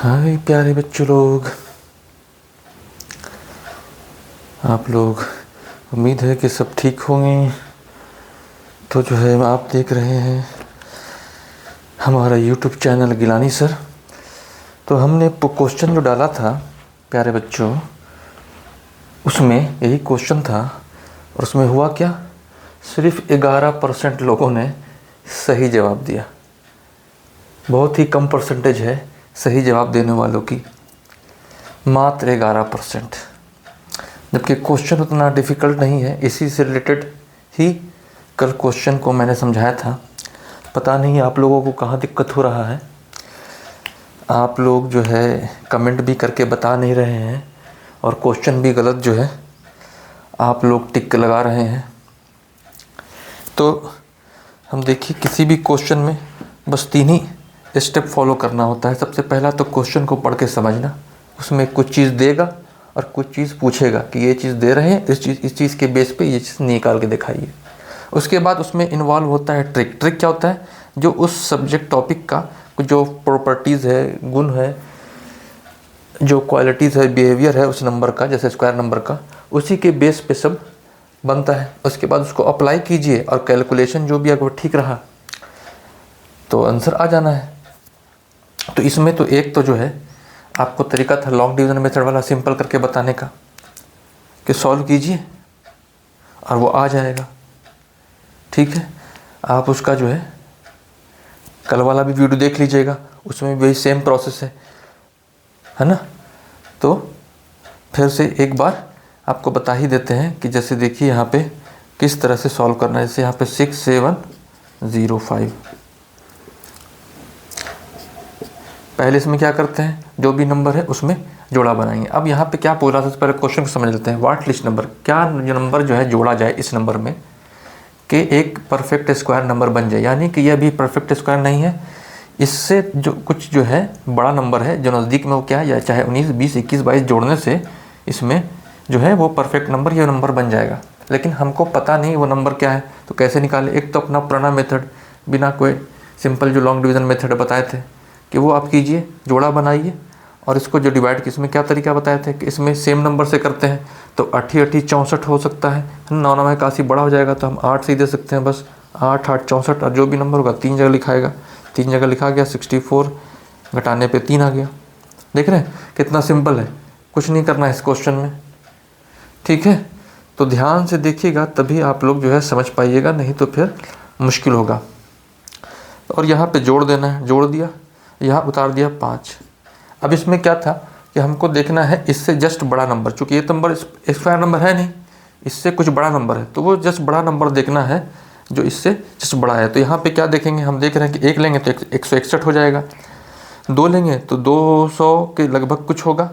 हाय प्यारे बच्चों लोग, आप लोग उम्मीद है कि सब ठीक होंगे। तो जो है आप देख रहे हैं हमारा यूट्यूब चैनल गिलानी सर। तो हमने क्वेश्चन जो डाला था प्यारे बच्चों, उसमें यही क्वेश्चन था और उसमें हुआ क्या, सिर्फ 11% लोगों ने सही जवाब दिया। बहुत ही कम परसेंटेज है सही जवाब देने वालों की, मात्र 11%। जबकि क्वेश्चन उतना डिफ़िकल्ट नहीं है, इसी से रिलेटेड ही कल क्वेश्चन को मैंने समझाया था। पता नहीं आप लोगों को कहाँ दिक्कत हो रहा है, आप लोग जो है कमेंट भी करके बता नहीं रहे हैं और क्वेश्चन भी गलत जो है आप लोग टिक लगा रहे हैं। तो हम देखिए किसी भी क्वेश्चन में बस 3 ही स्टेप फॉलो करना होता है। सबसे पहला तो क्वेश्चन को पढ़ के समझना, उसमें कुछ चीज़ देगा और कुछ चीज़ पूछेगा कि ये चीज़ दे रहे हैं, इस चीज़ के बेस पे ये चीज़ निकाल के दिखाइए। उसके बाद उसमें इन्वॉल्व होता है ट्रिक। ट्रिक क्या होता है, जो उस सब्जेक्ट टॉपिक का जो प्रॉपर्टीज़ है, गुण है, जो क्वालिटीज़ है, बिहेवियर है उस नंबर का, जैसे स्क्वायर नंबर का, उसी के बेस पे सब बनता है। उसके बाद उसको अप्लाई कीजिए और कैलकुलेशन जो भी अगर ठीक रहा तो आंसर आ जाना है। तो इसमें तो एक तो जो है आपको तरीका था लॉन्ग डिवीज़न मेथड वाला, सिंपल करके बताने का कि सॉल्व कीजिए और वो आ जाएगा। ठीक है, आप उसका जो है कल वाला भी वीडियो देख लीजिएगा, उसमें भी वही सेम प्रोसेस है ना। तो फिर से एक बार आपको बता ही देते हैं कि जैसे देखिए यहाँ पे किस तरह से सॉल्व करना है। जैसे यहाँ पे 6705, पहले इसमें क्या करते हैं, जो भी नंबर है उसमें जोड़ा बनाएंगे। अब यहाँ पे क्या बोला, सबसे पहले क्वेश्चन को समझ लेते हैं। व्हाट लिस्ट नंबर, क्या नंबर जो है जोड़ा जाए इस नंबर में कि एक परफेक्ट स्क्वायर नंबर बन जाए, यानी कि यह भी परफेक्ट स्क्वायर नहीं है, इससे जो कुछ जो है बड़ा नंबर है जो नज़दीक में, वो क्या है, या चाहे 19, 20, 21, 22 जोड़ने से इसमें जो है वो परफेक्ट नंबर, ये नंबर बन जाएगा। लेकिन हमको पता नहीं वो नंबर क्या है, तो कैसे निकालें। एक तो अपना पुराना मेथड, बिना कोई सिंपल जो लॉन्ग डिवीज़न मेथड बताए थे कि वो आप कीजिए, जोड़ा बनाइए और इसको जो डिवाइड, इसमें क्या तरीका बताए थे कि इसमें सेम नंबर से करते हैं तो 8 8 64 हो सकता है। 9 9 81 बड़ा हो जाएगा तो हम 8 से ही दे सकते हैं, बस 8 8 64, और जो भी नंबर होगा 3 जगह लिखाएगा, 3 जगह लिखा गया, 64 घटाने पे 3 आ गया। देख रहे हैं कितना सिंपल है, कुछ नहीं करना है इस क्वेश्चन में। ठीक है, तो ध्यान से देखिएगा तभी आप लोग जो है समझ पाइएगा, नहीं तो फिर मुश्किल होगा। और यहाँ पे जोड़ देना है, जोड़ दिया, यहाँ उतार दिया 5। अब इसमें क्या था कि हमको देखना है इससे जस्ट बड़ा नंबर, चूँकि ये नंबर स्क्वायर नंबर है नहीं, इससे कुछ बड़ा नंबर है, तो वो जस्ट बड़ा नंबर देखना है जो इससे जस्ट बड़ा है। तो यहाँ पे क्या देखेंगे, हम देख रहे हैं कि 1 लेंगे तो 161 हो जाएगा, 2 लेंगे तो 200 के लगभग कुछ होगा,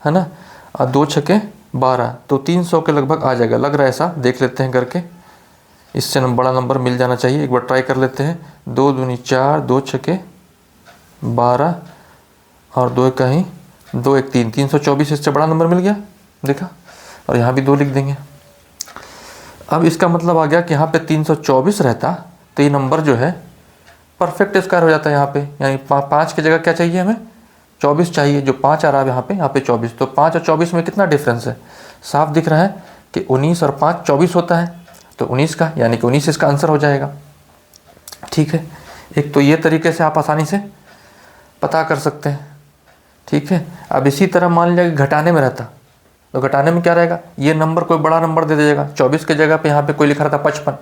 है ना, और 2 छके 12, तो 300 के लगभग आ जाएगा, लग रहा है ऐसा। देख लेते हैं करके, इससे बड़ा नंबर मिल जाना चाहिए, एक बार ट्राई कर लेते हैं। 2 दूनी 4, 2 छके 12 और 2 कहीं 2 1 3, 324, इससे बड़ा नंबर मिल गया, देखा। और यहाँ भी 2 लिख देंगे। अब इसका मतलब आ गया कि यहाँ पे 324 रहता तो ये नंबर जो है परफेक्ट स्क्वायर हो जाता है यहाँ पे, यानी 5 की जगह क्या चाहिए हमें, 24 चाहिए। जो 5 आ रहा है यहाँ पे 24, तो 5 और 24 में कितना डिफरेंस है, साफ दिख रहा है कि 19 और 5 24 होता है, तो 19 का, यानी कि 19 इसका आंसर हो जाएगा। ठीक है, एक तो ये तरीके से आप आसानी से पता कर सकते हैं। ठीक है, अब इसी तरह मान लिया कि घटाने में रहता, तो घटाने में क्या रहेगा, ये नंबर कोई बड़ा नंबर दे दीजिएगा। 24 की जगह पे यहाँ पे कोई लिखा रहता 55,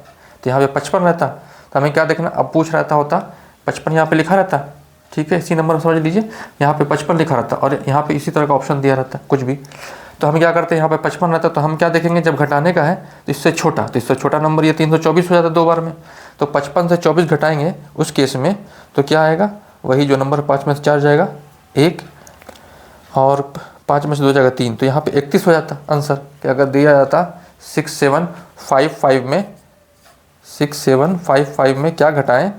तो यहाँ पे 55 रहता, तो हमें क्या देखना, अब पूछ रहता होता 55 यहाँ पे लिखा रहता। ठीक है, इसी नंबर में समझ लीजिए, यहाँ पे 55 लिखा रहता और यहाँ पे इसी तरह का ऑप्शन दिया रहता कुछ भी, तो हम क्या करते हैं, यहाँ पे 55 रहता, तो हम क्या देखेंगे, जब घटाने का है तो इससे छोटा, तो इससे छोटा नंबर ये 324 हो जाता 2 बार में, तो 55 से 24 घटाएंगे उस केस में तो क्या आएगा, वही जो नंबर 5 में से 4 जाएगा 1 और 5 में से 2 जाएगा 3, तो यहाँ पे 31 हो जाता आंसर। कि अगर दिया जाता 6755 में क्या घटाएं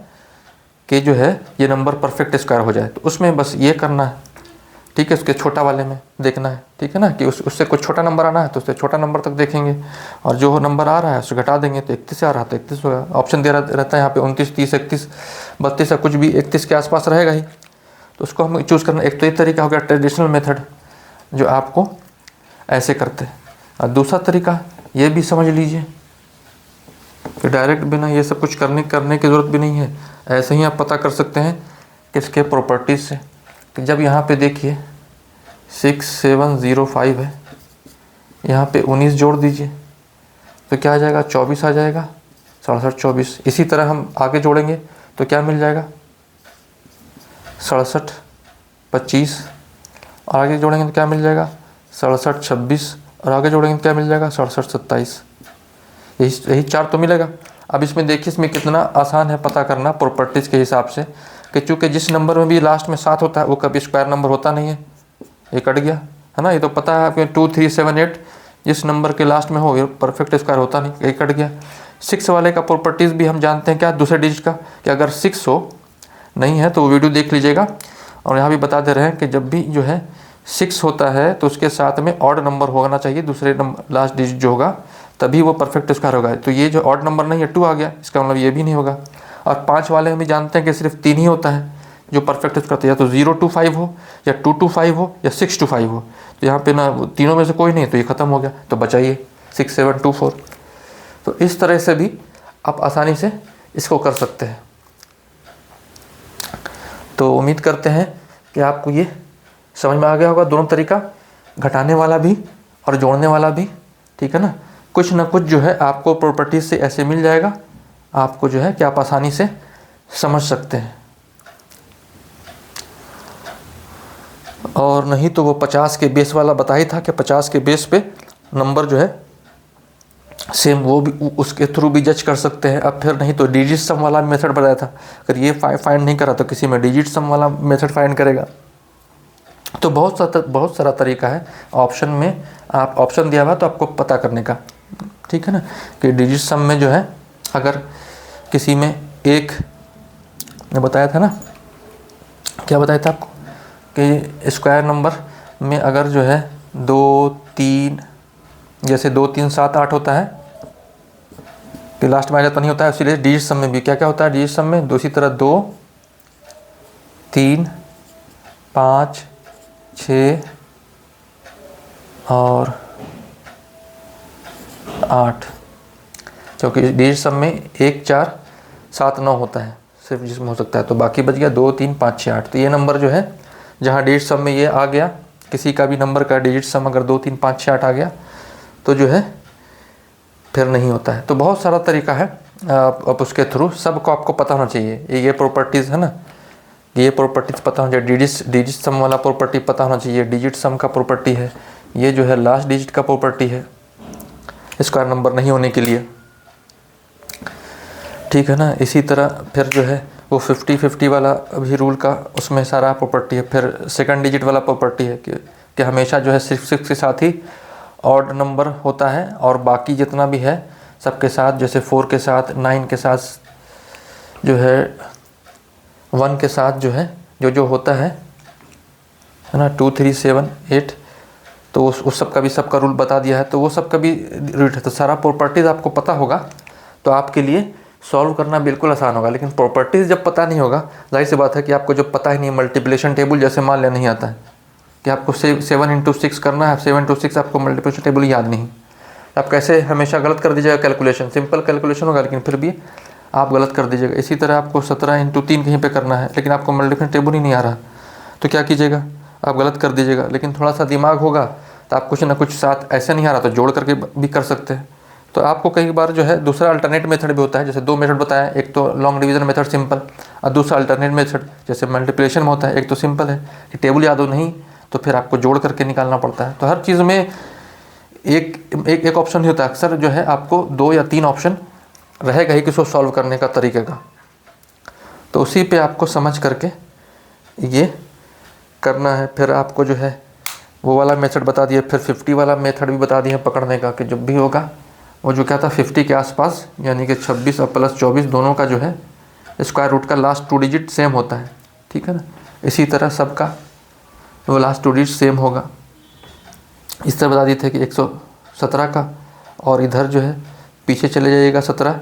कि जो है ये नंबर परफेक्ट स्क्वायर हो जाए, तो उसमें बस ये करना है। ठीक है, उसके छोटा वाले में देखना है, ठीक है ना, कि उससे कुछ छोटा नंबर आना है तो उससे छोटा नंबर तक देखेंगे, और जो नंबर आ रहा है उससे घटा देंगे, तो 31 से आ रहा था 31 होगा। ऑप्शन दे रहता है यहाँ पे 29, 30, 31, 32 या कुछ भी 31 के आसपास रहेगा ही, तो उसको हम चूज़ करना। एक तो ये तरीका हो गया ट्रेडिशनल मेथड जो आपको ऐसे करते हैं, और दूसरा तरीका ये भी समझ लीजिए कि डायरेक्ट बिना ये सब कुछ करने की ज़रूरत भी नहीं है, ऐसे ही आप पता कर सकते हैं किसके प्रॉपर्टीज़ से। कि जब यहाँ पे देखिए 6705 है, यहाँ पे 19 जोड़ दीजिए तो क्या आ जाएगा, 24 आ जाएगा, 67 24। इसी तरह हम आगे जोड़ेंगे तो क्या मिल जाएगा, 67 25, और आगे जोड़ेंगे तो क्या मिल जाएगा, 67 26, और आगे जोड़ेंगे तो क्या मिल जाएगा, 67 27। यही 4 तो मिलेगा। अब इसमें देखिए इसमें कितना आसान है पता करना प्रॉपर्टीज़ के हिसाब से, कि चूँकि जिस नंबर में भी लास्ट में 7 होता है वो कभी स्क्वायर नंबर होता नहीं है, ये कट गया है ना, ये तो पता है आपके 2 3 7 8 जिस नंबर के लास्ट में हो ये परफेक्ट स्क्वायर होता नहीं, ये कट गया। 6 वाले का प्रॉपर्टीज़ भी हम जानते हैं क्या, दूसरे डिजिट का, कि अगर 6 हो, नहीं है तो वो वीडियो देख लीजिएगा। और यहाँ भी बता दे रहे हैं कि जब भी जो है 6 होता है तो उसके साथ में ऑड नंबर होना चाहिए, दूसरे नंबर लास्ट डिजिट जो होगा, तभी वो परफेक्ट स्क्वायर होगा। तो ये जो ऑड नंबर नहीं है 2 आ गया, इसका मतलब ये भी नहीं होगा। और 5 वाले हम भी जानते हैं कि सिर्फ 3 ही होता है जो परफेक्ट स्क्वायर, या तो 0 to 5 हो, या 2 to 5 हो, या 6 to 5 हो। तो यहाँ पे ना तीनों में से कोई नहीं, तो ये ख़त्म हो गया, तो बचाइए 6 7 2 4। तो इस तरह से भी आप आसानी से इसको कर सकते हैं। तो उम्मीद करते हैं कि आपको ये समझ में आ गया होगा, दोनों तरीका, घटाने वाला भी और जोड़ने वाला भी, ठीक है ना। कुछ ना कुछ जो है आपको प्रॉपर्टीज से ऐसे मिल जाएगा, आपको जो है कि आप आसानी से समझ सकते हैं। और नहीं तो वो 50 के बेस वाला बता ही था कि 50 के बेस पे नंबर जो है सेम वो भी उसके थ्रू भी जज कर सकते हैं। अब फिर नहीं तो डिजिट सम वाला मेथड बताया था, अगर ये फाइंड नहीं करा तो किसी में डिजिट सम वाला मेथड फाइंड करेगा। तो बहुत सारा तरीका है। ऑप्शन में आप ऑप्शन दिया हुआ तो आपको पता करने का, ठीक है ना, कि डिजिट सम में जो है अगर किसी में एक, ने बताया था ना, क्या बताया था आपको, कि स्क्वायर नंबर में अगर जो है 2 3, जैसे 2 3 7 8 होता है कि लास्ट में आ जाता नहीं होता है, इसीलिए डिजिट सम में भी क्या क्या होता है, डिजिट सम में दूसरी तरह 2 3 5 6 और 8, क्योंकि डिजिट सम में 1 4 7 9 होता है सिर्फ जिसमें हो सकता है, तो बाकी बच गया 2 3 5 6 8। तो ये नंबर जो है जहाँ डिजिट सम में ये आ गया, किसी का भी नंबर का डिजिट सम अगर 2 3 5 6 8 आ गया तो जो है फिर नहीं होता है। तो बहुत सारा तरीका है, आप उसके थ्रू सबको आपको पता होना चाहिए। ये प्रॉपर्टीज़ है ना, ये प्रॉपर्टीज़ पता होना चाहिए, डिजिट सम वाला प्रॉपर्टी पता होना चाहिए, डिजिट सम का प्रॉपर्टी है, ये जो है लास्ट डिजिट का प्रॉपर्टी है स्क्वायर नंबर नहीं होने के लिए, ठीक है ना। इसी तरह फिर जो है वो 50-50 वाला भी रूल का उसमें सारा प्रॉपर्टी है। फिर सेकंड डिजिट वाला प्रॉपर्टी है कि हमेशा जो है सिर्फ 6 के साथ ही ऑड नंबर होता है, और बाकी जितना भी है सबके साथ, जैसे 4 के साथ, 9 के साथ, जो है 1 के साथ जो है जो होता है ना, 2 3 7 8, तो उस सब का भी सबका रूल बता दिया है। तो वो सब का भी रूल है। तो सारा प्रॉपर्टीज़ आपको पता होगा तो आपके लिए सॉल्व करना बिल्कुल आसान होगा। लेकिन प्रॉपर्टीज़ जब पता नहीं होगा, जाहिर सी बात है कि आपको जब पता ही नहीं, मल्टीप्लिकेशन टेबल जैसे मान लिया नहीं आता है कि आपको 7 × 6 करना है, 7 × 6 आपको मल्टीप्लिकेशन टेबल याद नहीं, आप कैसे हमेशा गलत कर दीजिएगा कैलकुलेशन, सिंपल कैलकुलेशन होगा लेकिन फिर भी आप गलत कर दीजिएगा। इसी तरह आपको 17 × 3 कहीं पे करना है लेकिन आपको मल्टीप्लिकेशन टेबल ही नहीं आ रहा, तो क्या कीजिएगा, आप गलत कर दीजिएगा। लेकिन थोड़ा सा दिमाग होगा तो आप कुछ ना कुछ साथ ऐसे नहीं आ रहा तो जोड़ करके भी कर सकते हैं। तो आपको कई बार जो है दूसरा अल्टरनेट मेथड भी होता है, जैसे 2 मेथड बताया, एक तो लॉन्ग डिवीजन मेथड सिंपल, और दूसरा अल्टरनेट मेथड जैसे मल्टीप्लिकेशन में होता है। एक तो सिंपल है कि टेबल याद हो नहीं तो फिर आपको जोड़ करके निकालना पड़ता है। तो हर चीज़ में एक ऑप्शन नहीं होता, अक्सर जो है आपको 2 या 3 ऑप्शन रहेगा ही किसी सॉल्व करने का तरीके का। तो उसी पे आपको समझ करके ये करना है। फिर आपको जो है वो वाला मेथड बता दिया, फिर 50 वाला मेथड भी बता दिया पकड़ने का, कि जब भी होगा वो जो क्या था 50 के आसपास, यानी कि 26 और प्लस 24 दोनों का जो है स्क्वायर रूट का लास्ट 2 डिजिट सेम होता है, ठीक है ना। इसी तरह सबका वो लास्ट 2 डिजिट सेम होगा। इस तरह बता दिए थे कि 117 का, और इधर जो है पीछे चले जाइएगा 17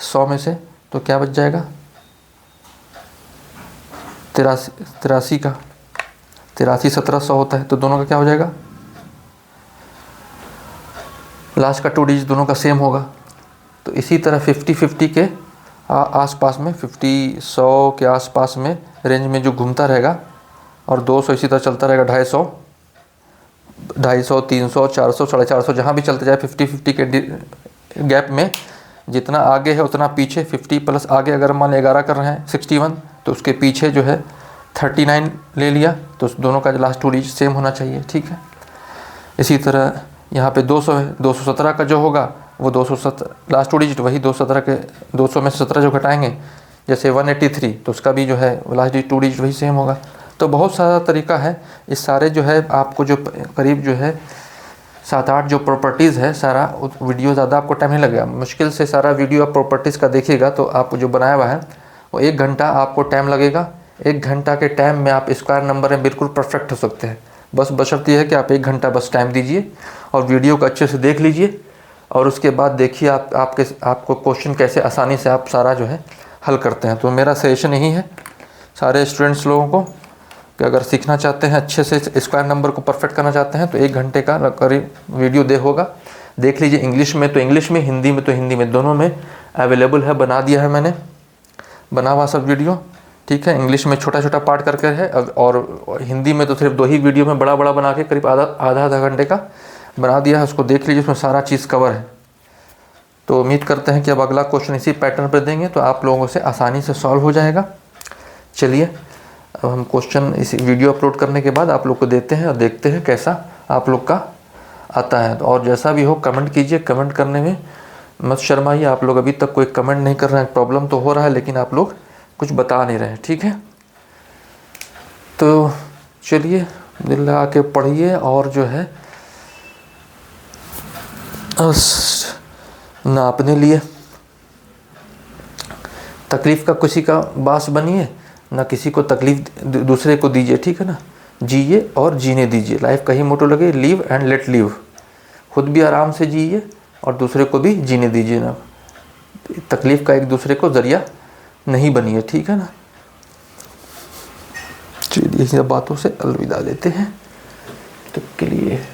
100 में से, तो क्या बच जाएगा 83 का 83 1700 होता है, तो दोनों का क्या हो जाएगा, लास्ट का 2 डिजिट दोनों का सेम होगा। तो इसी तरह 50-50 के आसपास में 50-100 के आसपास में रेंज में जो घूमता रहेगा, और 200 इसी तरह चलता रहेगा, 250, 300, 400, 450, जहाँ भी चलते जाए 50-50 के गैप में जितना आगे है उतना पीछे, 50 प्लस आगे अगर मान 11 कर रहे हैं 61, तो उसके पीछे जो है 39 ले लिया, तो उस दोनों का लास्ट 2 डिजिट सेम होना चाहिए। ठीक है, इसी तरह यहाँ पे 200 है, 217 का जो होगा वो 217 लास्ट 2 डिजिट वही 217 के 200 में से 17 जो घटाएंगे, जैसे 183, तो उसका भी जो है लास्ट 2 डिजिट वही सेम होगा। तो बहुत सारा तरीका है, इस सारे जो है आपको जो करीब जो है 7-8 जो प्रॉपर्टीज़ है, सारा वीडियो ज़्यादा आपको टाइम नहीं लगेगा, मुश्किल से सारा वीडियो आप प्रॉपर्टीज़ का देखिएगा तो आप जो बनाया हुआ है वो 1 घंटा आपको टाइम लगेगा। 1 घंटा के टाइम में आप स्क्वायर नंबर में बिल्कुल परफेक्ट हो सकते हैं। बस बशर्ते है कि आप 1 घंटा बस टाइम दीजिए और वीडियो को अच्छे से देख लीजिए, और उसके बाद देखिए आपको क्वेश्चन कैसे आसानी से आप सारा जो है हल करते हैं। तो मेरा सजेशन यही है सारे स्टूडेंट्स लोगों को कि अगर सीखना चाहते हैं अच्छे से स्क्वायर नंबर को परफेक्ट करना चाहते हैं तो 1 घंटे का करीब वीडियो देख लीजिए। इंग्लिश में तो इंग्लिश में, हिंदी में तो हिंदी में, दोनों में अवेलेबल है, बना दिया है मैंने, बना हुआ सब वीडियो। ठीक है, इंग्लिश में छोटा छोटा पार्ट करके है, और हिंदी में तो सिर्फ 2 ही वीडियो में बड़ा बड़ा बना के करीब आधा घंटे का बना दिया है, उसको देख लीजिए, उसमें सारा चीज़ कवर है। तो उम्मीद करते हैं कि अब अगला क्वेश्चन इसी पैटर्न पर देंगे तो आप लोगों से आसानी से सॉल्व हो जाएगा। चलिए अब हम क्वेश्चन इस वीडियो अपलोड करने के बाद आप लोग को देते हैं और देखते हैं कैसा आप लोग का आता है। तो और जैसा भी हो कमेंट कीजिए, कमेंट करने में मत शर्माइए। आप लोग अभी तक कोई कमेंट नहीं कर रहे हैं, प्रॉब्लम तो हो रहा है लेकिन आप लोग कुछ बता नहीं रहे। ठीक है, तो चलिए दिल लगा के पढ़िए और जो है ना अपने लिए तकलीफ़ का किसी का बास बनिए, ना किसी को तकलीफ़ दूसरे को दीजिए। ठीक है ना, जिए और जीने दीजिए। लाइफ का ही मोटो लगे, लिव एंड लेट लिव। खुद भी आराम से जिए और दूसरे को भी जीने दीजिए ना। तकलीफ़ का एक दूसरे को ज़रिया नहीं बनिए। ठीक है ना, चलिए इन बातों से अलविदा लेते हैं तब के लिए।